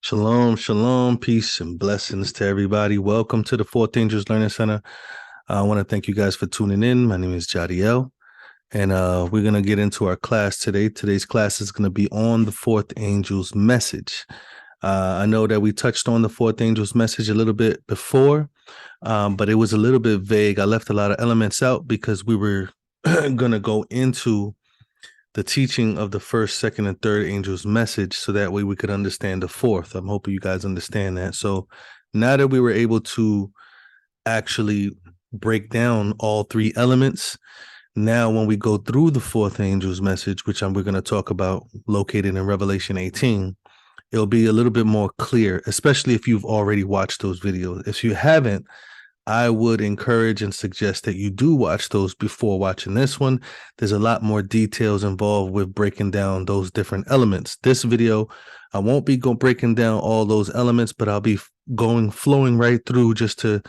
Shalom, shalom, peace and blessings to everybody. Welcome to the Fourth Angels Learning Center. I want to thank you guys for tuning in. My name is Jadiel, and we're going to get into our class today. Today's class is going to be on the Fourth Angel's message. I know that we touched on the Fourth Angel's message a little bit before, but it was a little bit vague. I left a lot of elements out because we were going to go into the teaching of the first, second, and third angel's message, so that way we could understand the fourth. I'm hoping you guys understand that. So now that we were able to actually break down all three elements, now when we go through the fourth angel's message, which we're going to talk about, located in Revelation 18, it'll be a little bit more clear, especially if you've already watched those videos. If you haven't, I would encourage and suggest that you do watch those before watching this one. There's a lot more details involved with breaking down those different elements. This video, I won't be breaking down all those elements, but I'll be flowing right through just to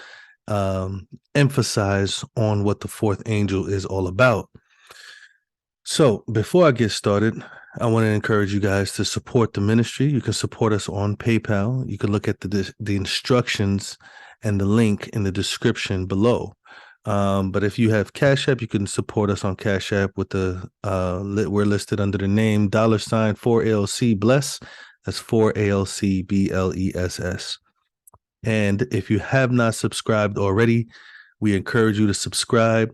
emphasize on what the fourth angel is all about. So before I get started, I want to encourage you guys to support the ministry. You can support us on PayPal. You can look at the instructions and the link in the description below. But if you have Cash App, you can support us on Cash App with the we're listed under the name $4ALC Bless. That's 4ALC BLESS. And if you have not subscribed already, we encourage you to subscribe.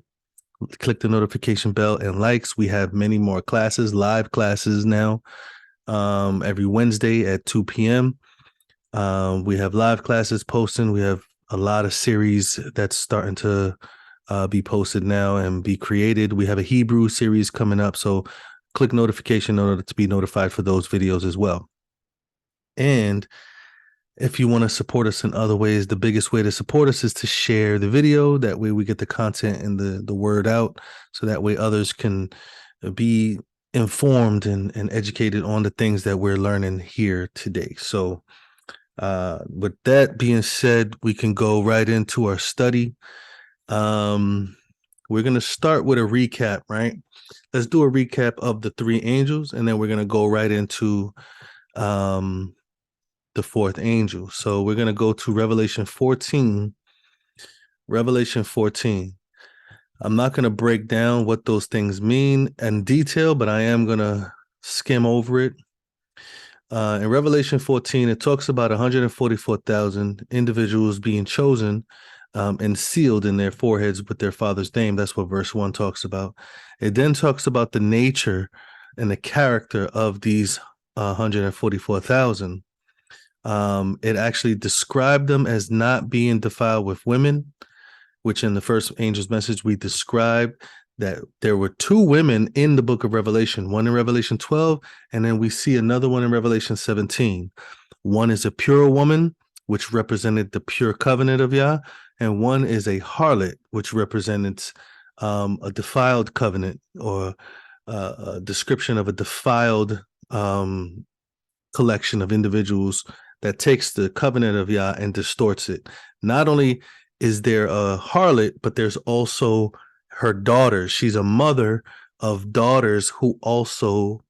Click the notification bell and likes. We have many more classes, live classes now, every Wednesday at 2 p.m. We have live classes posting. We have a lot of series that's starting to be posted now and be created. We have a Hebrew series coming up, so click notification in order to be notified for those videos as well. And if you want to support us in other ways, the biggest way to support us is to share the video. That way we get the content and the word out, so that way others can be informed and educated on the things that we're learning here today. So with that being said, we can go right into our study. We're going to start with a recap, right? Let's do a recap of the three angels, and then we're going to go right into the fourth angel. So we're going to go to Revelation 14. Revelation 14. I'm not going to break down what those things mean in detail, but I am going to skim over it. In Revelation 14, it talks about 144,000 individuals being chosen and sealed in their foreheads with their father's name. That's what verse 1 talks about. It then talks about the nature and the character of these 144,000. It actually described them as not being defiled with women, which in the first angel's message, we described that there were two women in the book of Revelation, one in Revelation 12, and then we see another one in Revelation 17. One is a pure woman, which represented the pure covenant of Yah, and one is a harlot, which represents a defiled covenant, or a description of a defiled collection of individuals that takes the covenant of Yah and distorts it. Not only is there a harlot, but there's also her daughters. She's a mother of daughters who also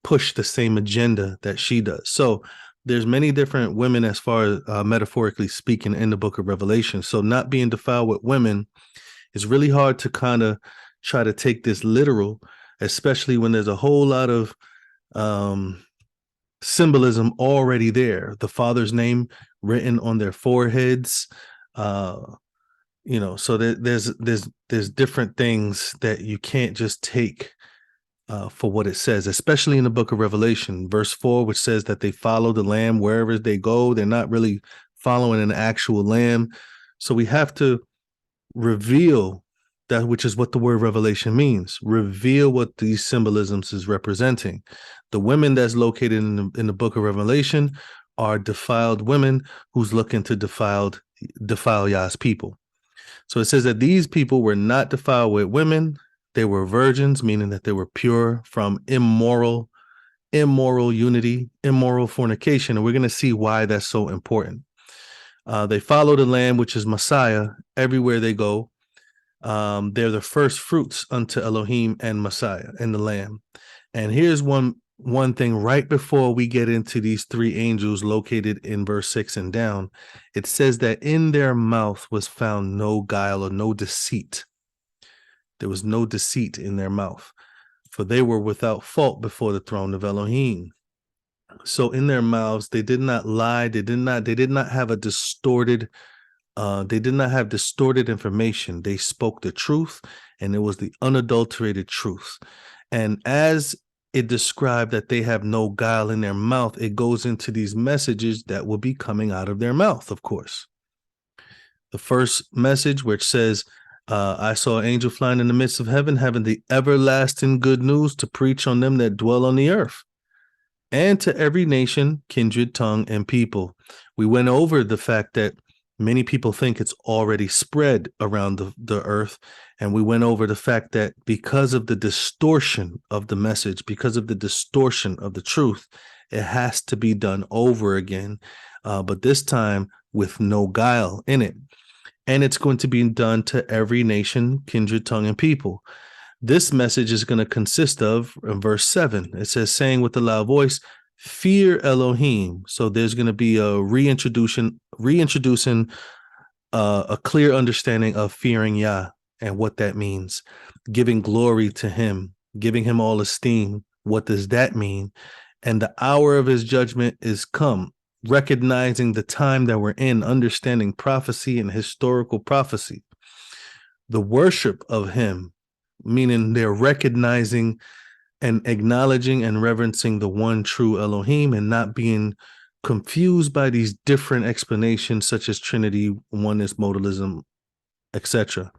push the same agenda that she does. So there's many different women, as far as metaphorically speaking, in the book of Revelation. So not being defiled with women is really hard to kind of try to take this literal, especially when there's a whole lot of symbolism already there. The Father's name written on their foreheads, so there's different things that you can't just take for what it says, especially in the book of Revelation, verse 4, which says that they follow the Lamb wherever they go. They're not really following an actual Lamb. So we have to reveal that, which is what the word revelation means. Reveal what these symbolisms is representing. The women that's located in the book of Revelation are defiled women who's looking to defile Yah's people. So it says that these people were not defiled with women. They were virgins, meaning that they were pure from immoral unity, immoral fornication. And we're going to see why that's so important. They follow the Lamb, which is Messiah, everywhere they go. They're the first fruits unto Elohim and Messiah and the Lamb. And here's one thing right before we get into these three angels located in verse 6 and down. It says that in their mouth was found no guile or no deceit. There was no deceit in their mouth, for they were without fault before the throne of Elohim. So in their mouths, they did not lie. They did not have a distorted they did not have distorted information. They spoke the truth, and it was the unadulterated truth. And as it described that they have no guile in their mouth, it goes into these messages that will be coming out of their mouth, of course. The first message, which says, I saw an angel flying in the midst of heaven, having the everlasting good news to preach on them that dwell on the earth, and to every nation, kindred, tongue, and people. We went over the fact that many people think it's already spread around the earth. And we went over the fact that because of the distortion of the message, because of the distortion of the truth, it has to be done over again, but this time with no guile in it. And it's going to be done to every nation, kindred, tongue, and people. This message is going to consist of, in verse 7, it says, saying with a loud voice, fear Elohim. So there's going to be a reintroducing a clear understanding of fearing Yah and what that means, giving glory to him, giving him all esteem. What does that mean? And the hour of his judgment is come, recognizing the time that we're in, understanding prophecy and historical prophecy. The worship of him, meaning they're recognizing and acknowledging and reverencing the one true Elohim and not being confused by these different explanations such as Trinity, oneness, modalism, etc.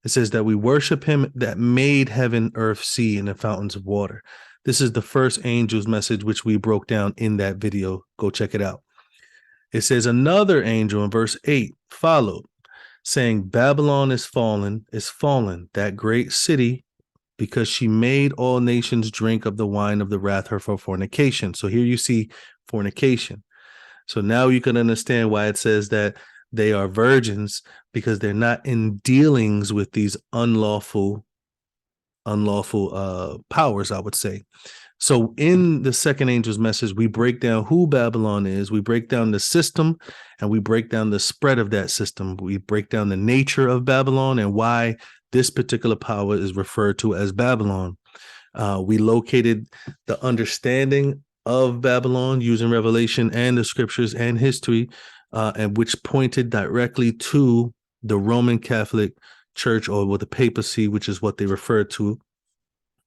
It says that we worship him that made heaven, earth, sea, and the fountains of water. This is the first angel's message, which we broke down in that video. Go check it out. It says another angel in verse 8 followed, saying, Babylon is fallen, that great city, because she made all nations drink of the wine of the wrath of her fornication. So here you see fornication. So now you can understand why it says that they are virgins, because they're not in dealings with these unlawful powers, I would say. So in the second angel's message, we break down who Babylon is, we break down the system, and we break down the spread of that system. We break down the nature of Babylon and why this particular power is referred to as Babylon. We located the understanding of Babylon using Revelation and the scriptures and history, and which pointed directly to the Roman Catholic Church, or with the papacy, which is what they refer to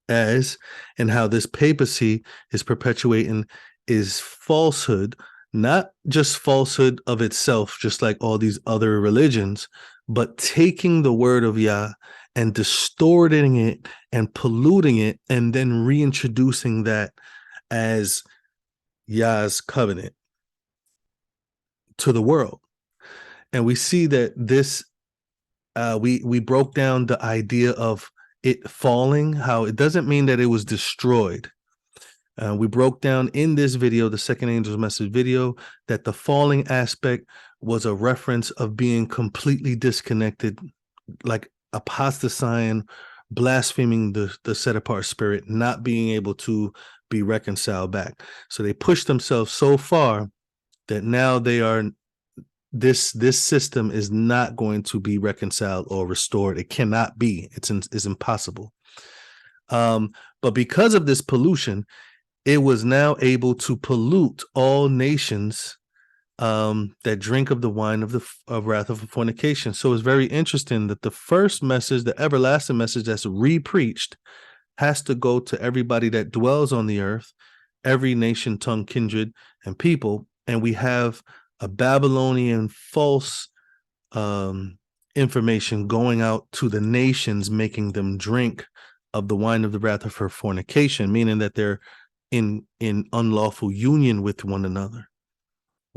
as, and how this papacy is perpetuating is falsehood, not just falsehood of itself, just like all these other religions, but taking the word of Yah and distorting it and polluting it, and then reintroducing that as Yah's covenant to the world. And we see that this, we broke down the idea of it falling, how it doesn't mean that it was destroyed. We broke down in this video, the second angel's message video, that the falling aspect was a reference of being completely disconnected, like apostatizing, blaspheming the set apart spirit, not being able to be reconciled back. So they pushed themselves so far that now they are, this system is not going to be reconciled or restored. It cannot be. It's impossible. But because of this pollution, it was now able to pollute all nations that drink of the wine of wrath of fornication. So it's very interesting that the first message, the everlasting message that's re-preached, has to go to everybody that dwells on the earth, every nation, tongue, kindred, and people. And we have a Babylonian false information going out to the nations, making them drink of the wine of the wrath of her fornication, meaning that they're in unlawful union with one another,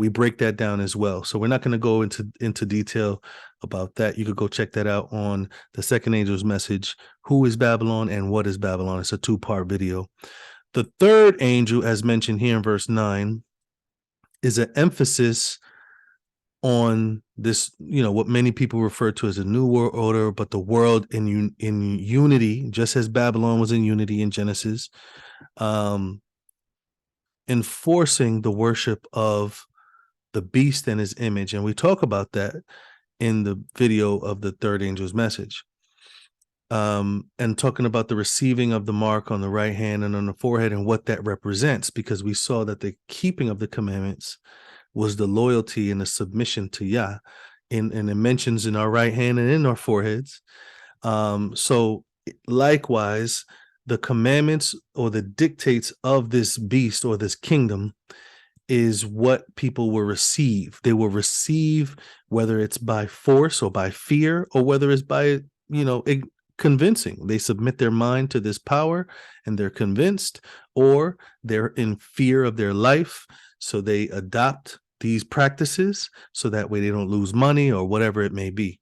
we break that down as well. So we're not going to go into detail about that. You could go check that out on the second angel's message, Who is Babylon and What is Babylon? It's a 2-part video. The third angel, as mentioned here in verse 9, is an emphasis on this, what many people refer to as a new world order, but the world in unity, just as Babylon was in unity in Genesis, enforcing the worship of the beast and his image. And we talk about that in the video of the third angel's message. And talking about the receiving of the mark on the right hand and on the forehead and what that represents, because we saw that the keeping of the commandments was the loyalty and the submission to Yah, and it mentions in our right hand and in our foreheads. So likewise, the commandments or the dictates of this beast or this kingdom is what people will receive. They will receive, whether it's by force or by fear, or whether it's by, convincing. They submit their mind to this power and they're convinced, or they're in fear of their life. So they adopt these practices so that way they don't lose money or whatever it may be.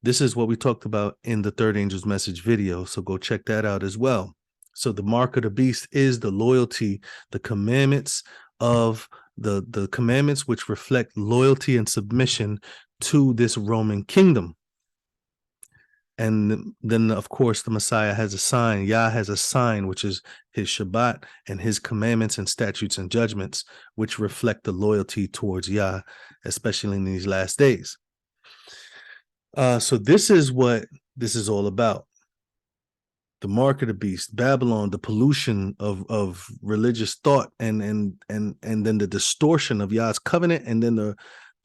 This is what we talked about in the third angel's message video. So go check that out as well. So the mark of the beast is the loyalty, the commandments of the commandments which reflect loyalty and submission to this Roman kingdom. And then, of course, the Messiah has a sign. Yah has a sign, which is his Shabbat and his commandments and statutes and judgments, which reflect the loyalty towards Yah, especially in these last days. So this is what this is all about. The mark of the beast, Babylon, the pollution of religious thought, and then the distortion of Yah's covenant, and then the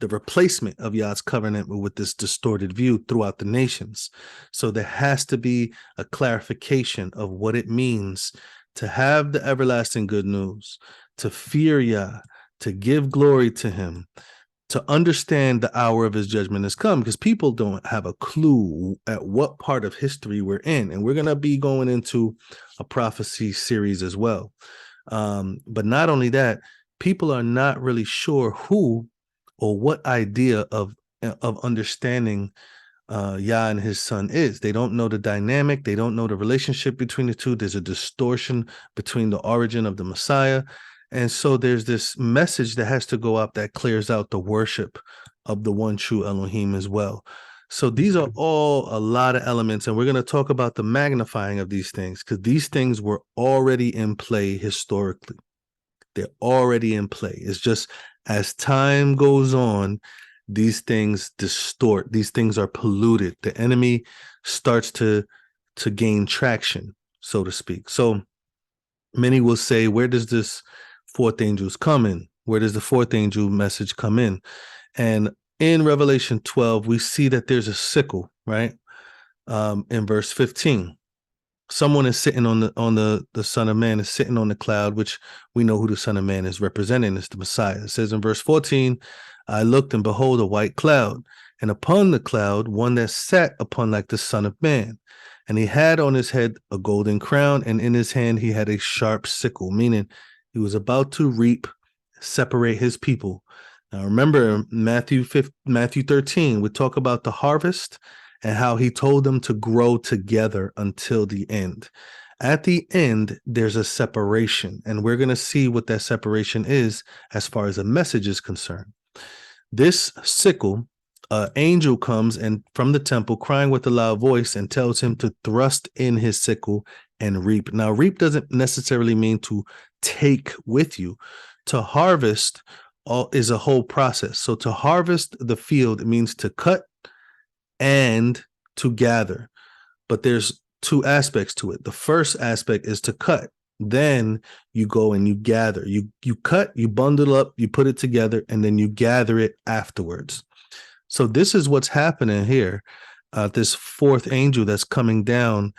replacement of Yah's covenant with this distorted view throughout the nations. So there has to be a clarification of what it means to have the everlasting good news, to fear Yah, to give glory to him, to understand the hour of his judgment has come, because people don't have a clue at what part of history we're in. And we're going to be going into a prophecy series as well. But not only that, people are not really sure who or what idea of understanding Yah and his son is. They don't know the dynamic. They don't know the relationship between the two. There's a distortion between the origin of the Messiah. And so there's this message that has to go up that clears out the worship of the one true Elohim as well. So these are all a lot of elements, and we're going to talk about the magnifying of these things, because these things were already in play historically. They're already in play. It's just as time goes on, these things distort. These things are polluted. The enemy starts to gain traction, so to speak. So many will say, where does this fourth angel's come in? Where does the fourth angel message come in? And in Revelation 12, we see that there's a sickle, right? In verse 15. Someone is sitting on the Son of Man is sitting on the cloud, which we know who the Son of Man is representing. It's the Messiah. It says in verse 14, I looked and behold a white cloud, and upon the cloud one that sat upon like the Son of Man. And he had on his head a golden crown, and in his hand he had a sharp sickle, meaning he was about to reap, separate his people. Now remember Matthew 13, we talk about the harvest and how he told them to grow together until the end. At the end, there's a separation, and we're going to see what that separation is as far as a message is concerned. This sickle, angel comes and from the temple crying with a loud voice and tells him to thrust in his sickle and reap. Now, reap doesn't necessarily mean to take with you. To harvest is a whole process. So to harvest the field means to cut and to gather. But there's two aspects to it. The first aspect is to cut. Then you go and you gather. You cut, you bundle up, you put it together, and then you gather it afterwards. So this is what's happening here. This fourth angel that's coming down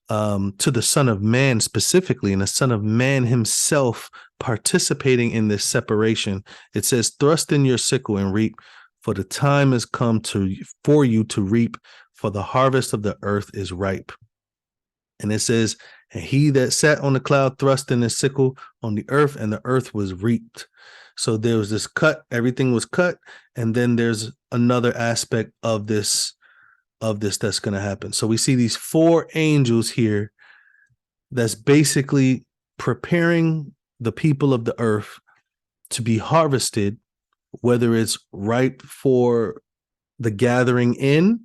to the Son of Man specifically, and the Son of Man himself participating in this separation. It says, thrust in your sickle and reap, for the time has come for you to reap, for the harvest of the earth is ripe. And it says, And he that sat on the cloud thrust in his sickle on the earth, and the earth was reaped. So there was this cut, everything was cut, and then there's another aspect of this that's going to happen. So we see these 4 angels here that's basically preparing the people of the earth to be harvested, whether it's ripe for the gathering in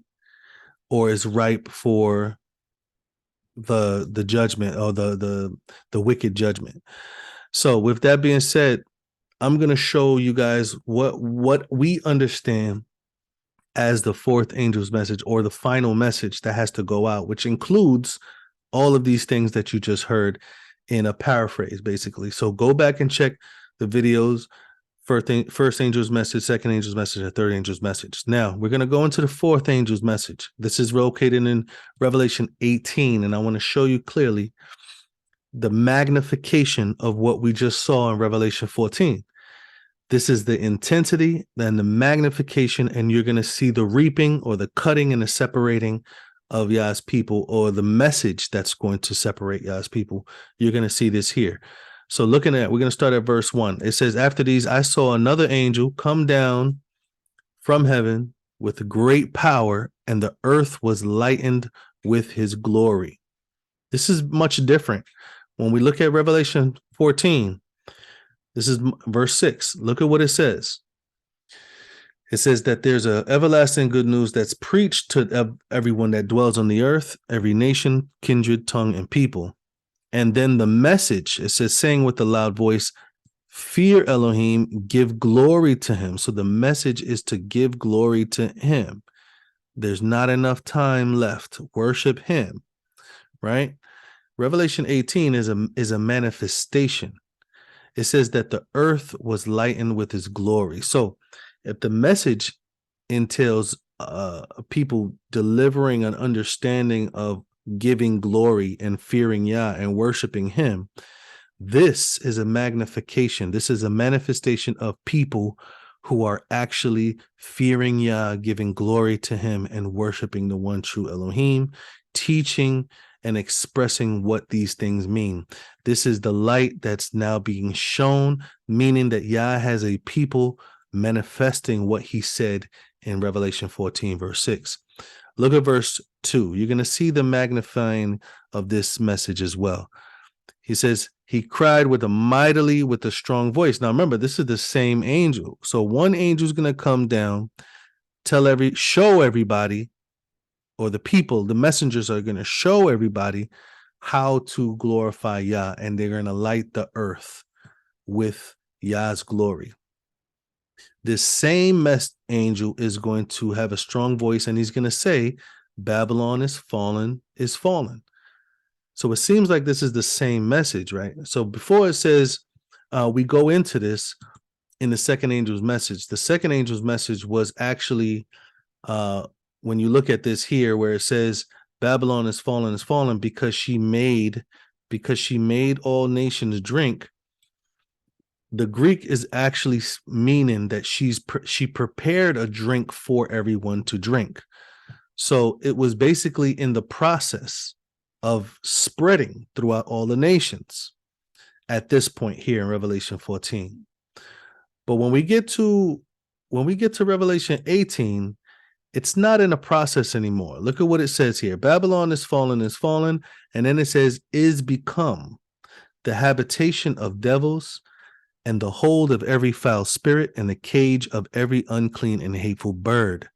or is ripe for the judgment, or the wicked judgment. So with that being said, I'm going to show you guys what we understand as the 4th angel's message, or the final message that has to go out, which includes all of these things that you just heard in a paraphrase, basically. So go back and check the videos. First angel's message, second angel's message, and third angel's message. Now we're going to go into the 4th angel's message. This is located in Revelation 18, and I want to show you clearly the magnification of what we just saw in Revelation 14. This is the intensity and the magnification, and you're going to see the reaping, or the cutting and the separating of Yah's people, or the message that's going to separate Yah's people. You're going to see this here. So looking at, we're going to start at verse 1. It says, after these, I saw another angel come down from heaven with great power, and the earth was lightened with his glory. This is much different. When we look at Revelation 14, this is verse 6. Look at what it says. It says that there's a everlasting good news that's preached to everyone that dwells on the earth, every nation, kindred, tongue, and people. And then the message, it says, saying with a loud voice, fear Elohim, give glory to him. So the message is to give glory to him. There's not enough time left. Worship him, right? Revelation 18 is a manifestation. It says that the earth was lightened with his glory. So if the message entails people delivering an understanding of giving glory and fearing Yah and worshiping him, this is a magnification. This is a manifestation of people who are actually fearing Yah, giving glory to him, and worshiping the one true Elohim, teaching and expressing what these things mean. This is the light that's now being shown, meaning that Yah has a people manifesting what he said in Revelation 14, verse 6. Look at verse 2. You're going to see the magnifying of this message as well. He says, he cried with a strong voice. Now remember, this is the same angel. So one angel is going to come down, show everybody, or the people, the messengers are going to show everybody how to glorify Yah, and they're going to light the earth with Yah's glory. This same angel is going to have a strong voice, and he's going to say, Babylon is fallen, is fallen. So it seems like this is the same message, right? So before it says, we go into this in the second angel's message. The second angel's message was actually, when you look at this here, where it says, Babylon is fallen because she made all nations drink. The Greek is actually meaning that she prepared a drink for everyone to drink. So it was basically in the process of spreading throughout all the nations at this point here in Revelation 14. But when we get to Revelation 18, it's not in a process anymore. Look at what it says here. Babylon is fallen, and then it says, is become the habitation of devils, and the hold of every foul spirit, and the cage of every unclean and hateful bird.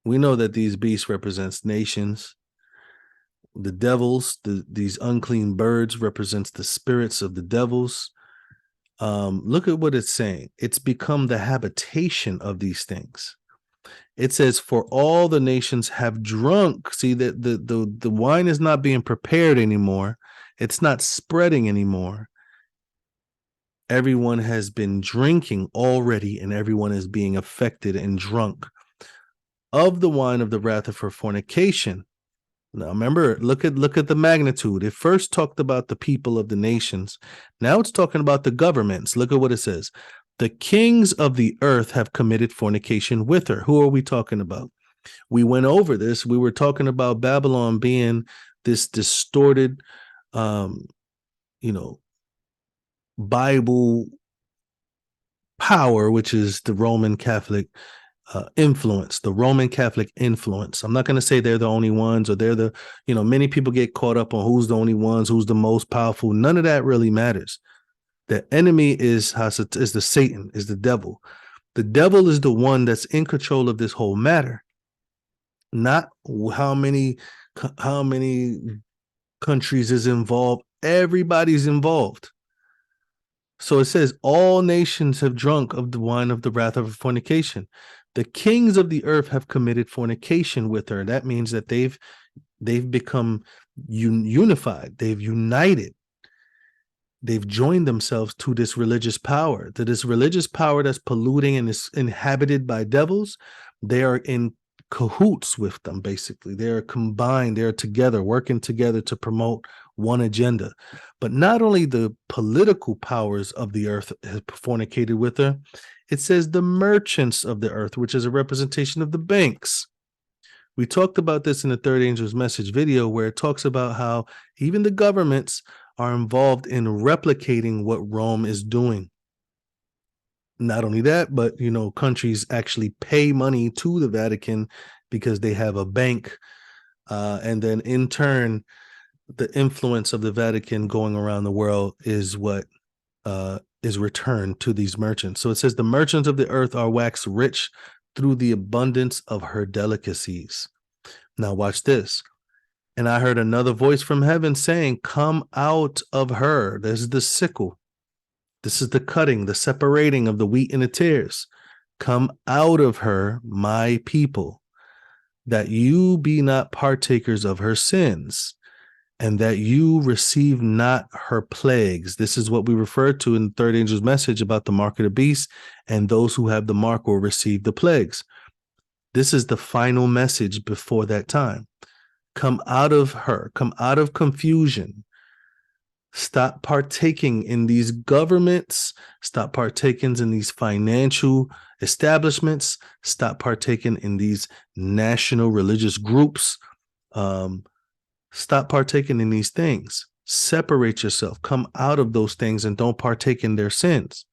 We know that these beasts represents nations. The devils, these unclean birds, represents the spirits of the devils. Look at what it's saying. It's become the habitation of these things. It says, for all the nations have drunk. See, that the wine is not being prepared anymore. It's not spreading anymore. Everyone has been drinking already, and everyone is being affected and drunk of the wine of the wrath of her fornication. Now remember, look at the magnitude. It first talked about the people of the nations. Now it's talking about the governments. Look at what it says. The kings of the earth have committed fornication with her. Who are we talking about? We went over this. We were talking about Babylon being this distorted, Bible power, which is the Roman Catholic influence, the Roman Catholic influence. I'm not going to say they're the only ones, or they're the, many people get caught up on who's the only ones, who's the most powerful. None of that really matters. The enemy is the Satan, is the devil. The devil is the one that's in control of this whole matter, not how many countries is involved. Everybody's involved. So it says, all nations have drunk of the wine of the wrath of fornication. The kings of the earth have committed fornication with her. That means that they've become unified. They've united. They've joined themselves to this religious power, that's polluting and is inhabited by devils. They are in cahoots with them, basically. They're combined, they're together, working together to promote one agenda. But not only the political powers of the earth have fornicated with her, it says the merchants of the earth, which is a representation of the banks. We talked about this in the Third Angel's Message video, where it talks about how even the governments are involved in replicating what Rome is doing. Not only that, but countries actually pay money to the Vatican because they have a bank, and then in turn, the influence of the Vatican going around the world is what is returned to these merchants. So it says the merchants of the earth are waxed rich through the abundance of her delicacies. Now watch this. And I heard another voice from heaven saying, come out of her. This is the sickle. This is the cutting, the separating of the wheat and the tares. Come out of her, my people, that you be not partakers of her sins, and that you receive not her plagues. This is what we referred to in the Third Angel's Message about the mark of the beast, and those who have the mark will receive the plagues. This is the final message before that time. Come out of her, come out of confusion. Stop partaking in these governments. Stop partaking in these financial establishments. Stop partaking in these national religious groups. Stop partaking in these things. Separate yourself. Come out of those things and don't partake in their sins.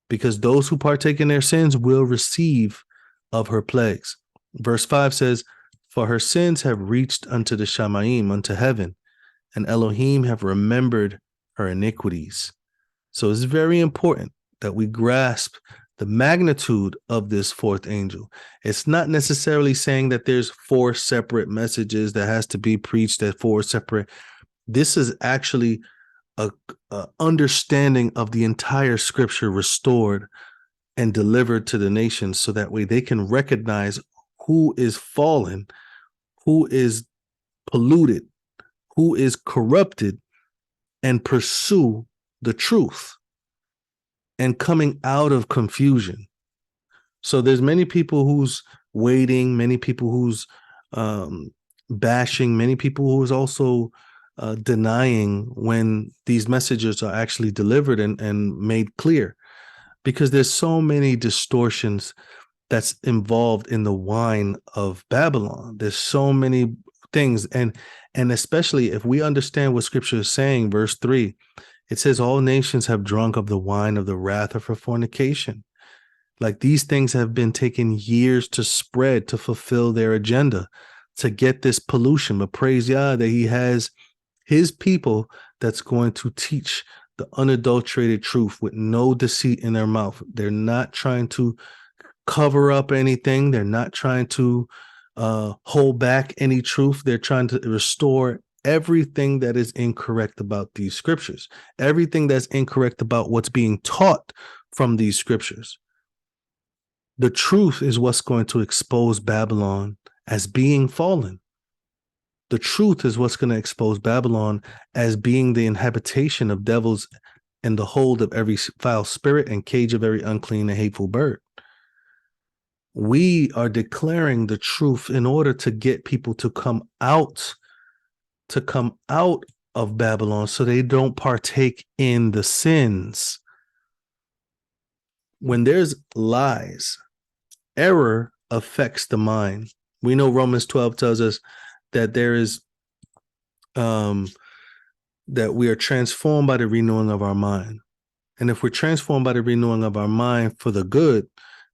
Because those who partake in their sins will receive of her plagues. Verse 5 says, for her sins have reached unto the Shamayim, unto heaven, and Elohim have remembered her iniquities. So it's very important that we grasp the magnitude of this fourth angel. It's not necessarily saying that there's 4 separate messages that has to be preached at 4 separate. This is actually a understanding of the entire scripture restored and delivered to the nations, so that way they can recognize who is fallen, who is polluted, who is corrupted, and pursue the truth and coming out of confusion. So there's many people who's waiting, many people who's bashing, many people who's also denying when these messages are actually delivered and made clear, because there's so many distortions that's involved in the wine of Babylon. There's so many things, and especially if we understand what scripture is saying, verse 3, it says all nations have drunk of the wine of the wrath of her fornication. Like, these things have been taking years to spread, to fulfill their agenda, to get this pollution. But praise Yah that he has his people that's going to teach the unadulterated truth with no deceit in their mouth. They're not trying to cover up anything. They're not trying to hold back any truth. They're trying to restore everything that is incorrect about these scriptures, everything that's incorrect about what's being taught from these scriptures. The truth is what's going to expose Babylon as being fallen. The truth is what's going to expose Babylon as being the inhabitation of devils and the hold of every foul spirit and cage of every unclean and hateful bird. We are declaring the truth in order to get people to come out of Babylon so they don't partake in the sins. When there's lies, error affects the mind. We know Romans 12 tells us that there is that we are transformed by the renewing of our mind. And if we're transformed by the renewing of our mind for the good,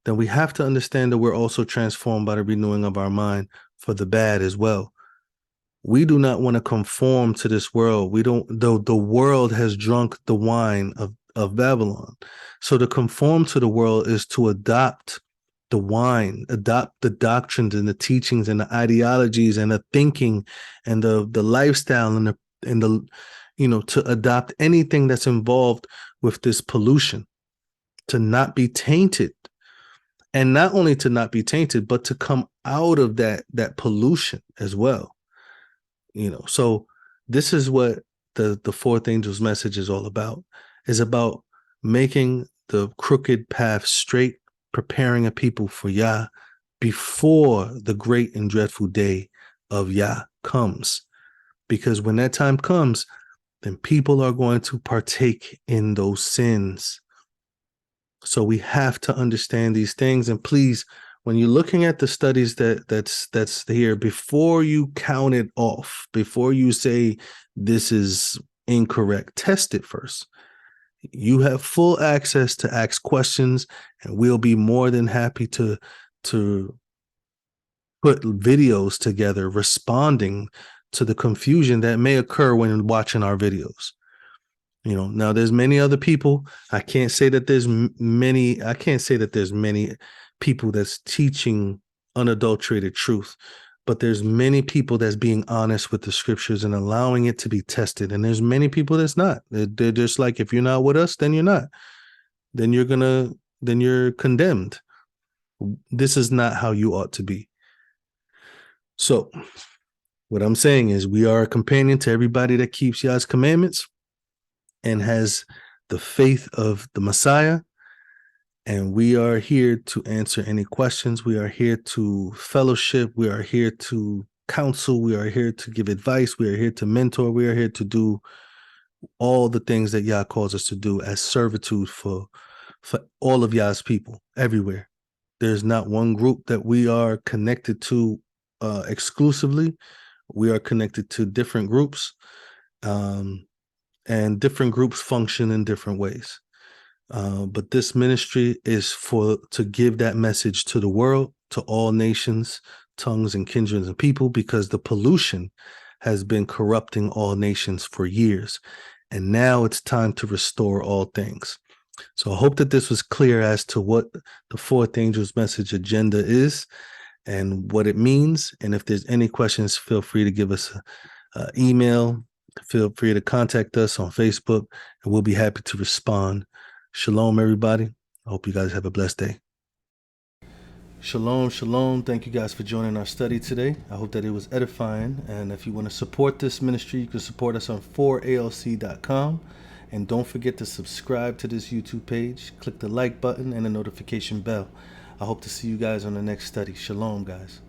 then we have to understand that we're also transformed by the renewing of our mind for the bad as well. We do not want to conform to this world. We don't, though the world has drunk the wine of Babylon. So to conform to the world is to adopt the wine, adopt the doctrines and the teachings and the ideologies and the thinking and the lifestyle and the to adopt anything that's involved with this pollution, to not be tainted. And not only to not be tainted, but to come out of that pollution as well. So this is what the fourth angel's message is all about. Is about making the crooked path straight, preparing a people for Yah before the great and dreadful day of Yah comes. Because when that time comes, then people are going to partake in those sins. So we have to understand these things. And please, when you're looking at the studies that's here, before you count it off, before you say this is incorrect, test it first. You have full access to ask questions, and we'll be more than happy to put videos together responding to the confusion that may occur when watching our videos. Now there's many other people. I can't say that there's many people that's teaching unadulterated truth, but there's many people that's being honest with the scriptures and allowing it to be tested. And there's many people that's not. They're just like, if you're not with us, then you're not. Then you're condemned. This is not how you ought to be. So what I'm saying is we are a companion to everybody that keeps Yah's commandments and has the faith of the Messiah. And we are here to answer any questions. We are here to fellowship. We are here to counsel. We are here to give advice. We are here to mentor. We are here to do all the things that Yah calls us to do as servitude for all of Yah's people everywhere. There's not one group that we are connected to exclusively. We are connected to different groups. And different groups function in different ways. But this ministry is to give that message to the world, to all nations, tongues, and kindreds and people, because the pollution has been corrupting all nations for years. And now it's time to restore all things. So I hope that this was clear as to what the fourth angel's message agenda is and what it means. And if there's any questions, feel free to give us an email. Feel free to contact us on Facebook, and we'll be happy to respond. Shalom, everybody. I hope you guys have a blessed day. Shalom, shalom. Thank you guys for joining our study today. I hope that it was edifying. And if you want to support this ministry, you can support us on 4alc.com. And don't forget to subscribe to this YouTube page. Click the like button and the notification bell. I hope to see you guys on the next study. Shalom, guys.